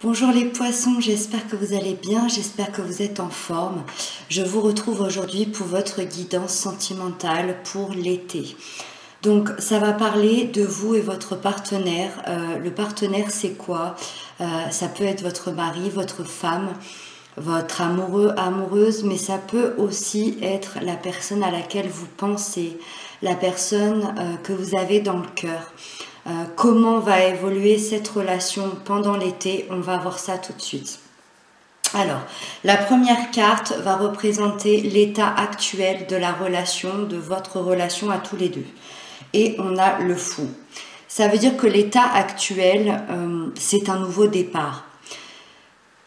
Bonjour les poissons, j'espère que vous allez bien, j'espère que vous êtes en forme. Je vous retrouve aujourd'hui pour votre guidance sentimentale pour l'été. Donc ça va parler de vous et votre partenaire. Le partenaire c'est quoi? Ça peut être votre mari, votre femme, votre amoureux, amoureuse, mais ça peut aussi être la personne à laquelle vous pensez, la personne que vous avez dans le cœur. Comment va évoluer cette relation pendant l'été? On va voir ça tout de suite. Alors, la première carte va représenter l'état actuel de la relation, de votre relation à tous les deux. Et on a le fou. Ça veut dire que l'état actuel, c'est un nouveau départ.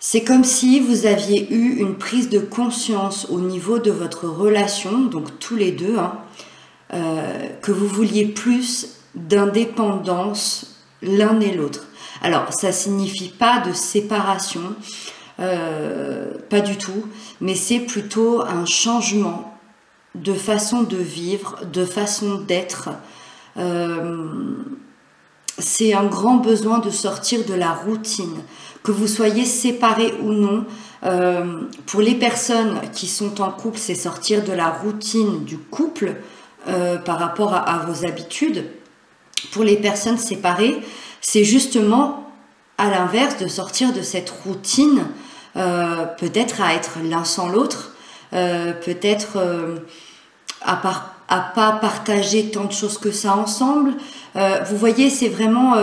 C'est comme si vous aviez eu une prise de conscience au niveau de votre relation, donc tous les deux, que vous vouliez plus d'indépendance l'un et l'autre. Alors, ça signifie pas de séparation, pas du tout, mais c'est plutôt un changement de façon de vivre, de façon d'être. C'est un grand besoin de sortir de la routine, que vous soyez séparés ou non. Pour les personnes qui sont en couple, c'est sortir de la routine du couple par rapport à vos habitudes. Pour les personnes séparées, c'est justement à l'inverse de sortir de cette routine, peut-être à être l'un sans l'autre, peut-être à pas partager tant de choses que ça ensemble. Vous voyez, c'est vraiment...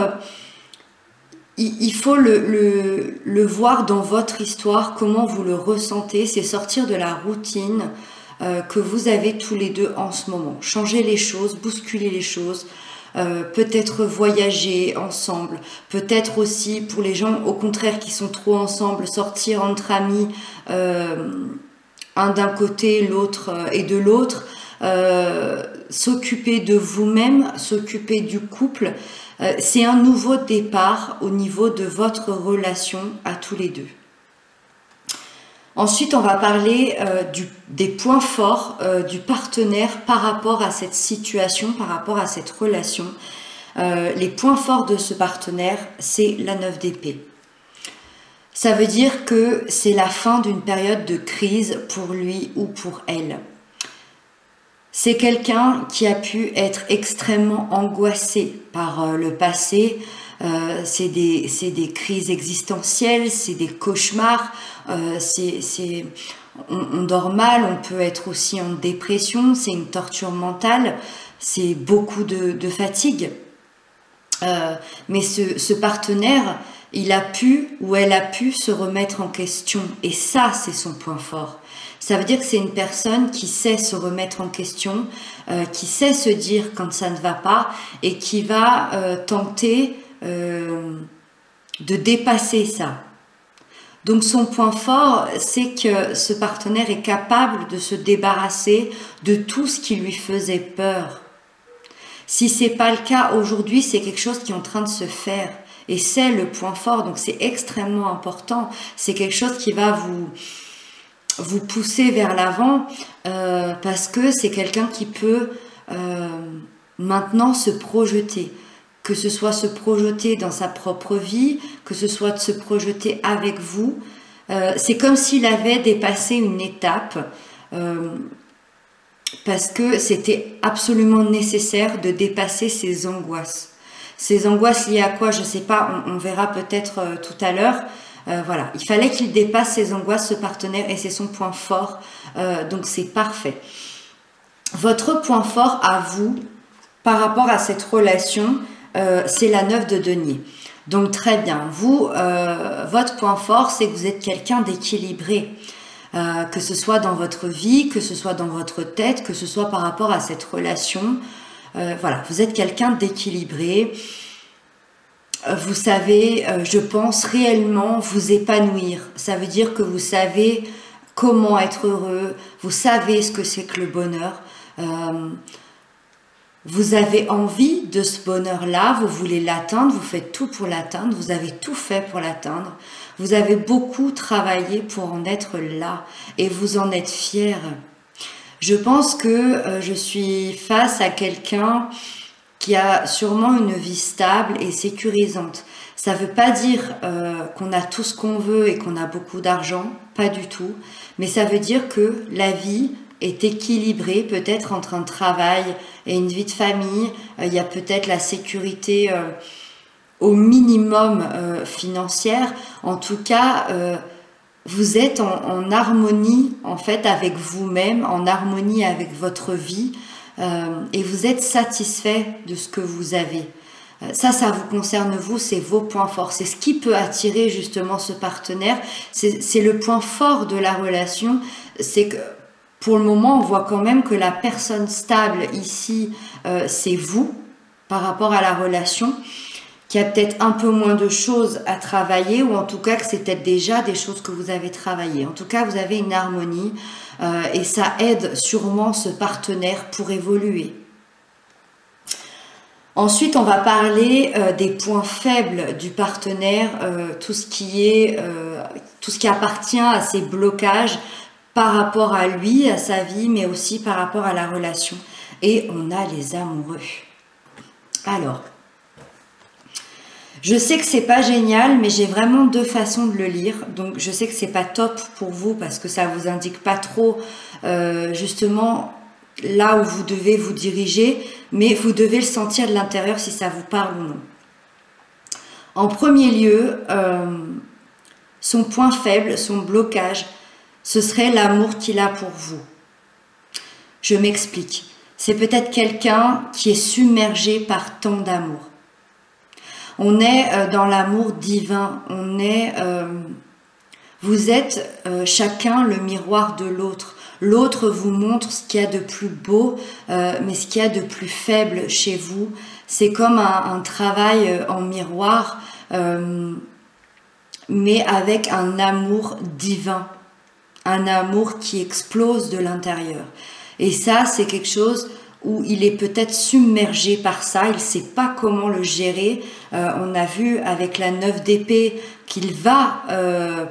il faut le voir dans votre histoire, comment vous le ressentez, c'est sortir de la routine que vous avez tous les deux en ce moment. Changer les choses, bousculer les choses, peut-être voyager ensemble, peut-être aussi pour les gens au contraire qui sont trop ensemble, sortir entre amis, un d'un côté, l'autre et de l'autre, s'occuper de vous-même, s'occuper du couple. C'est un nouveau départ au niveau de votre relation à tous les deux. Ensuite, on va parler des points forts du partenaire par rapport à cette situation, par rapport à cette relation. Les points forts de ce partenaire, c'est la 9 d'épée. Ça veut dire que c'est la fin d'une période de crise pour lui ou pour elle. C'est quelqu'un qui a pu être extrêmement angoissé par le passé. C'est des crises existentielles, c'est des cauchemars, on dort mal, on peut être aussi en dépression, c'est une torture mentale, c'est beaucoup de fatigue. Mais ce partenaire, il a pu ou elle a pu se remettre en question et ça, c'est son point fort. Ça veut dire que c'est une personne qui sait se remettre en question, qui sait se dire quand ça ne va pas et qui va tenter de dépasser ça. Donc son point fort, c'est que ce partenaire est capable de se débarrasser de tout ce qui lui faisait peur. Si c'est pas le cas aujourd'hui, c'est quelque chose qui est en train de se faire et c'est le point fort. Donc c'est extrêmement important. C'est quelque chose qui va vous pousser vers l'avant parce que c'est quelqu'un qui peut maintenant se projeter. Que ce soit se projeter dans sa propre vie, que ce soit de se projeter avec vous. C'est comme s'il avait dépassé une étape parce que c'était absolument nécessaire de dépasser ses angoisses. Ces angoisses liées à quoi? Je ne sais pas, on verra peut-être tout à l'heure. Voilà, il fallait qu'il dépasse ses angoisses, ce partenaire, et c'est son point fort. Donc c'est parfait. Votre point fort à vous, par rapport à cette relation, c'est la 9 de denier. Donc très bien, vous, votre point fort, c'est que vous êtes quelqu'un d'équilibré. Que ce soit dans votre vie, que ce soit dans votre tête, que ce soit par rapport à cette relation. Voilà, vous êtes quelqu'un d'équilibré. Vous savez, je pense, réellement vous épanouir. Ça veut dire que vous savez comment être heureux, vous savez ce que c'est que le bonheur. Vous avez envie de ce bonheur-là, vous voulez l'atteindre, vous faites tout pour l'atteindre, vous avez tout fait pour l'atteindre. Vous avez beaucoup travaillé pour en être là et vous en êtes fier. Je pense que je suis face à quelqu'un qui a sûrement une vie stable et sécurisante. Ça ne veut pas dire qu'on a tout ce qu'on veut et qu'on a beaucoup d'argent, pas du tout. Mais ça veut dire que la vie est équilibrée peut-être entre un travail et une vie de famille. Il y a peut-être la sécurité au minimum financière. En tout cas, vous êtes en harmonie en fait avec vous-même, en harmonie avec votre vie et vous êtes satisfait de ce que vous avez. Ça vous concerne vous, c'est vos points forts. C'est ce qui peut attirer justement ce partenaire. C'est le point fort de la relation. C'est que pour le moment, on voit quand même que la personne stable ici, c'est vous par rapport à la relation, qu'il y a peut-être un peu moins de choses à travailler ou en tout cas que c'est peut-être déjà des choses que vous avez travaillées. En tout cas, vous avez une harmonie et ça aide sûrement ce partenaire pour évoluer. Ensuite, on va parler des points faibles du partenaire, tout ce qui appartient à ses blocages par rapport à lui, à sa vie, mais aussi par rapport à la relation. Et on a les amoureux. Alors, je sais que c'est pas génial, mais j'ai vraiment deux façons de le lire. Donc, je sais que c'est pas top pour vous parce que ça vous indique pas trop, justement, là où vous devez vous diriger, mais vous devez le sentir de l'intérieur si ça vous parle ou non. En premier lieu, son point faible, son blocage, ce serait l'amour qu'il a pour vous. Je m'explique. C'est peut-être quelqu'un qui est submergé par tant d'amour. On est dans l'amour divin. Vous êtes chacun le miroir de l'autre. L'autre vous montre ce qu'il y a de plus beau, mais ce qu'il y a de plus faible chez vous. C'est comme un travail en miroir, mais avec un amour divin, un amour qui explose de l'intérieur. Et ça, c'est quelque chose où il est peut-être submergé par ça, il ne sait pas comment le gérer. On a vu avec la 9 d'épée qu'il va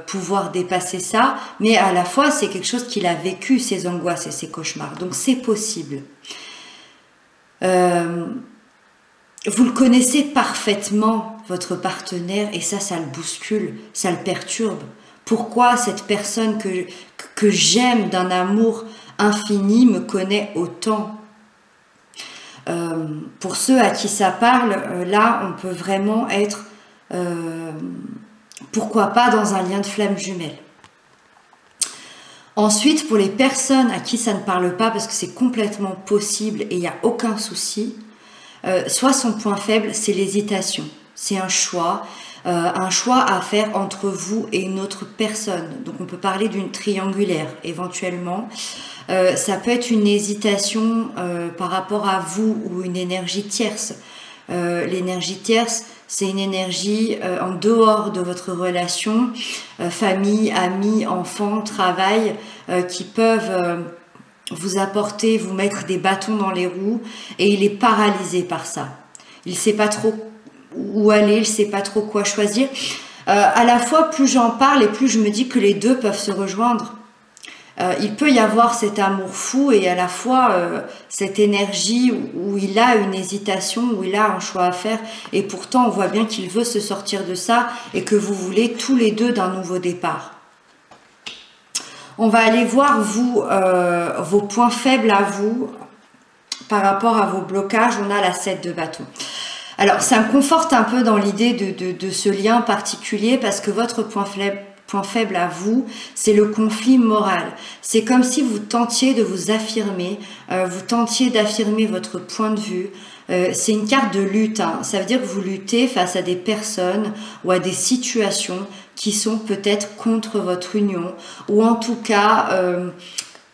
pouvoir dépasser ça, mais à la fois c'est quelque chose qu'il a vécu, ses angoisses et ses cauchemars, donc c'est possible. Vous le connaissez parfaitement, votre partenaire, et ça le bouscule, ça le perturbe. Pourquoi cette personne que j'aime d'un amour infini me connaît autant ? Pour ceux à qui ça parle, là on peut vraiment être, pourquoi pas, dans un lien de flamme jumelle. Ensuite, pour les personnes à qui ça ne parle pas, parce que c'est complètement possible et il n'y a aucun souci, soit son point faible, c'est l'hésitation. C'est un choix à faire entre vous et une autre personne. Donc on peut parler d'une triangulaire éventuellement. Ça peut être une hésitation par rapport à vous ou une énergie tierce. L'énergie tierce, c'est une énergie en dehors de votre relation, famille, amis, enfants, travail, qui peuvent vous apporter, vous mettre des bâtons dans les roues, et il est paralysé par ça. Il ne sait pas trop où aller, il ne sait pas trop quoi choisir. À la fois, plus j'en parle et plus je me dis que les deux peuvent se rejoindre. Il peut y avoir cet amour fou et à la fois cette énergie où il a une hésitation, où il a un choix à faire, et pourtant on voit bien qu'il veut se sortir de ça et que vous voulez tous les deux d'un nouveau départ. On va aller voir vos points faibles à vous par rapport à vos blocages. On a la 7 de bâton. Alors ça me conforte un peu dans l'idée de ce lien particulier, parce que votre point faible à vous, c'est le conflit moral. C'est comme si vous tentiez de vous affirmer, vous tentiez d'affirmer votre point de vue. C'est une carte de lutte, hein. Ça veut dire que vous luttez face à des personnes ou à des situations qui sont peut-être contre votre union, ou en tout cas,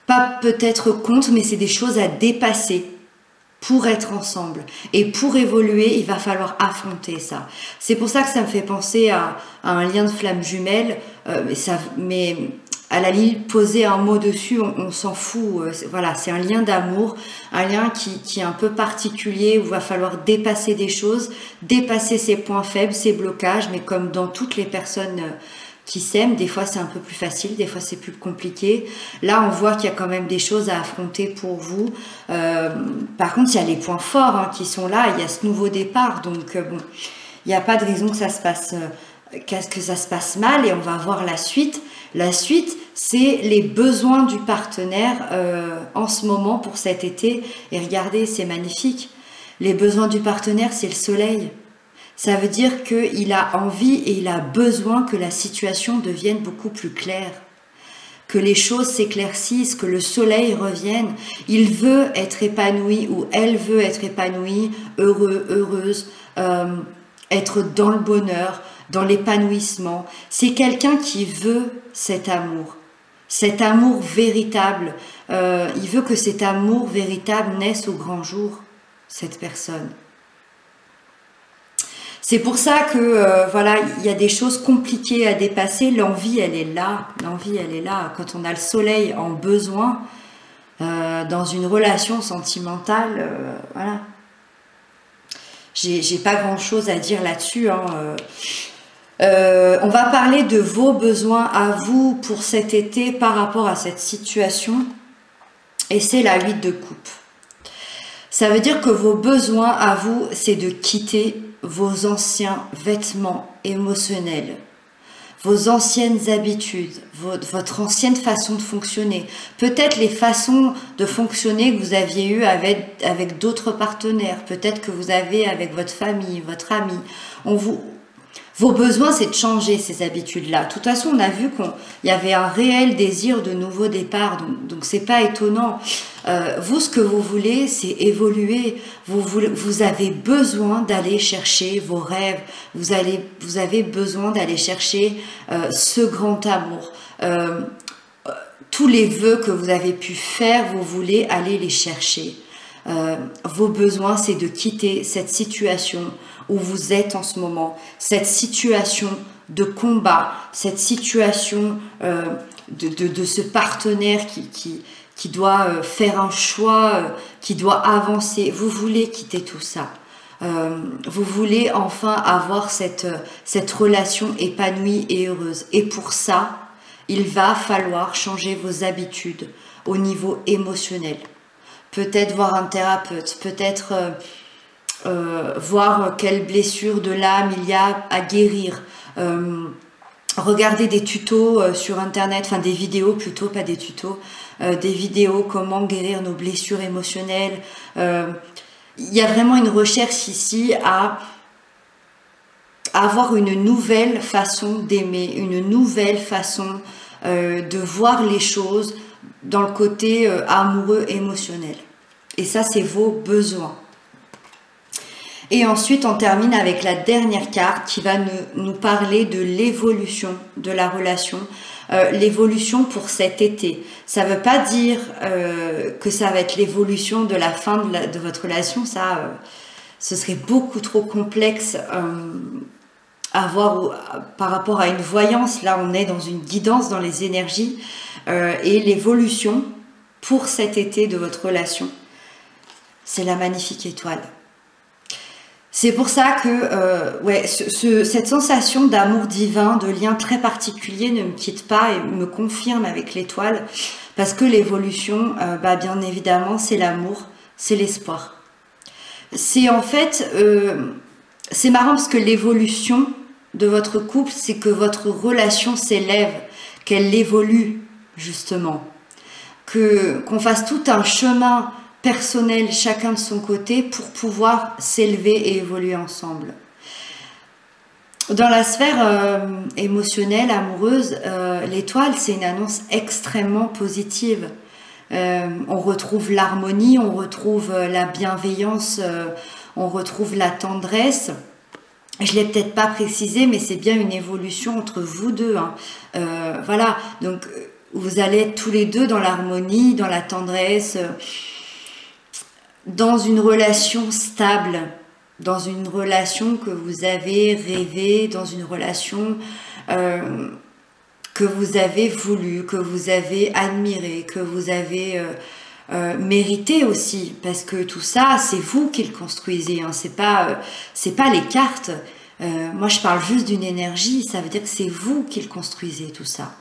pas peut-être contre, mais c'est des choses à dépasser pour être ensemble. Et pour évoluer, il va falloir affronter ça. C'est pour ça que ça me fait penser à un lien de flamme jumelle, mais à la limite, poser un mot dessus, on s'en fout. Voilà, c'est un lien d'amour, un lien qui est un peu particulier, où il va falloir dépasser des choses, dépasser ses points faibles, ses blocages, mais comme dans toutes les personnes qui s'aiment, des fois c'est un peu plus facile, des fois c'est plus compliqué. Là, on voit qu'il y a quand même des choses à affronter pour vous. Par contre, il y a les points forts qui sont là, il y a ce nouveau départ, donc bon, Il n'y a pas de raison que ça se passe mal, et on va voir la suite. La suite, c'est les besoins du partenaire en ce moment pour cet été. Et regardez, c'est magnifique. Les besoins du partenaire, c'est le soleil. Ça veut dire qu'il a envie et il a besoin que la situation devienne beaucoup plus claire, que les choses s'éclaircissent, que le soleil revienne. Il veut être épanoui ou elle veut être épanouie, heureux, heureuse, être dans le bonheur, dans l'épanouissement. C'est quelqu'un qui veut cet amour véritable. Il veut que cet amour véritable naisse au grand jour, cette personne. C'est pour ça que, voilà, il y a des choses compliquées à dépasser. L'envie, elle est là. L'envie, elle est là. Quand on a le soleil en besoin, dans une relation sentimentale, voilà. J'ai pas grand-chose à dire là-dessus, hein. On va parler de vos besoins à vous pour cet été par rapport à cette situation. Et c'est la 8 de coupe. Ça veut dire que vos besoins à vous, c'est de quitter vos anciens vêtements émotionnels, vos anciennes habitudes, votre ancienne façon de fonctionner, peut-être les façons de fonctionner que vous aviez eues avec d'autres partenaires, peut-être que vous avez avec votre famille, votre ami. Vos besoins, c'est de changer ces habitudes-là. De toute façon, on a vu qu'il y avait un réel désir de nouveau départ, donc c'est pas étonnant. Vous, ce que vous voulez, c'est évoluer. Vous avez besoin d'aller chercher vos rêves. Vous avez besoin d'aller chercher ce grand amour. Tous les vœux que vous avez pu faire, vous voulez aller les chercher. Vos besoins, c'est de quitter cette situation où vous êtes en ce moment, cette situation de combat, cette situation de ce partenaire qui doit faire un choix, qui doit avancer. Vous voulez quitter tout ça. Vous voulez enfin avoir cette relation épanouie et heureuse. Et pour ça, il va falloir changer vos habitudes au niveau émotionnel. Peut-être voir un thérapeute, peut-être voir quelle blessure de l'âme il y a à guérir. Regarder des tutos sur internet, enfin des vidéos plutôt, pas des tutos, des vidéos comment guérir nos blessures émotionnelles. Il y a vraiment une recherche ici à avoir une nouvelle façon d'aimer, une nouvelle façon de voir les choses dans le côté amoureux émotionnel. Et ça, c'est vos besoins. Et ensuite, on termine avec la dernière carte qui va nous parler de l'évolution de la relation. L'évolution pour cet été. Ça ne veut pas dire que ça va être l'évolution de la fin de votre relation. Ça, ce serait beaucoup trop complexe à voir par rapport à une voyance. Là, on est dans une guidance dans les énergies. Et l'évolution pour cet été de votre relation, c'est la magnifique étoile. C'est pour ça que cette sensation d'amour divin, de lien très particulier ne me quitte pas et me confirme avec l'étoile, parce que l'évolution, bien évidemment, c'est l'amour, c'est l'espoir. C'est en fait, c'est marrant parce que l'évolution de votre couple, c'est que votre relation s'élève, qu'elle évolue justement, qu'on fasse tout un chemin personnel, chacun de son côté, pour pouvoir s'élever et évoluer ensemble. Dans la sphère émotionnelle, amoureuse, l'étoile, c'est une annonce extrêmement positive. On retrouve l'harmonie, on retrouve la bienveillance, on retrouve la tendresse. Je ne l'ai peut-être pas précisé, mais c'est bien une évolution entre vous deux. Hein. Voilà, donc vous allez être tous les deux dans l'harmonie, dans la tendresse, dans une relation stable, dans une relation que vous avez rêvé, dans une relation que vous avez voulu, que vous avez admiré, que vous avez mérité aussi, parce que tout ça, c'est vous qui le construisez, hein. C'est pas les cartes. Moi, je parle juste d'une énergie, ça veut dire que c'est vous qui le construisez, tout ça.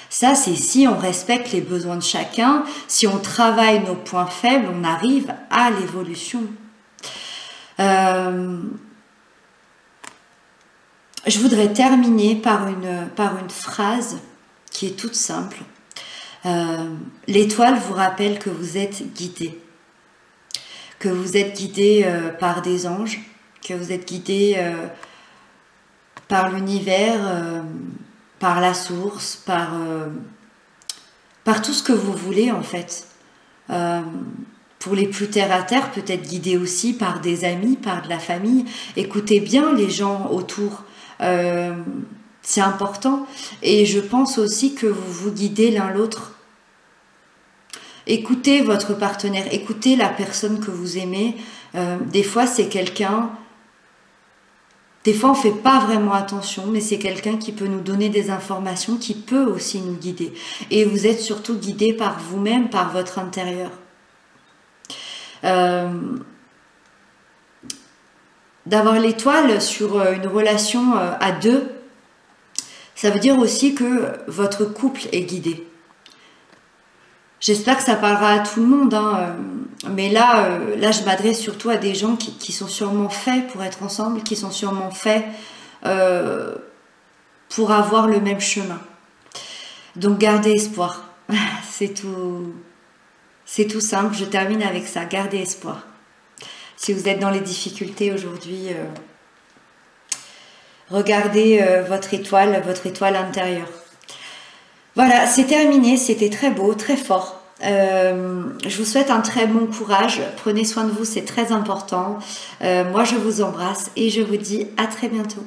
Ça, c'est si on respecte les besoins de chacun, si on travaille nos points faibles, on arrive à l'évolution. Je voudrais terminer par une phrase qui est toute simple. L'étoile vous rappelle que vous êtes guidé. Que vous êtes guidé par des anges, que vous êtes guidé par l'univers, par la source, par tout ce que vous voulez en fait. Pour les plus terre à terre, peut-être guidé aussi par des amis, par de la famille. Écoutez bien les gens autour. C'est important. Et je pense aussi que vous vous guidez l'un l'autre. Écoutez votre partenaire, écoutez la personne que vous aimez. Des fois, c'est quelqu'un... Des fois, on ne fait pas vraiment attention, mais c'est quelqu'un qui peut nous donner des informations, qui peut aussi nous guider. Et vous êtes surtout guidé par vous-même, par votre intérieur. D'avoir l'étoile sur une relation à deux, ça veut dire aussi que votre couple est guidé. J'espère que ça parlera à tout le monde, hein, mais là, je m'adresse surtout à des gens qui sont sûrement faits pour être ensemble, qui sont sûrement faits pour avoir le même chemin. Donc gardez espoir, c'est tout simple, je termine avec ça, gardez espoir. Si vous êtes dans les difficultés aujourd'hui, regardez votre étoile intérieure. Voilà, c'est terminé, c'était très beau, très fort. Je vous souhaite un très bon courage, prenez soin de vous, c'est très important. Moi je vous embrasse et je vous dis à très bientôt.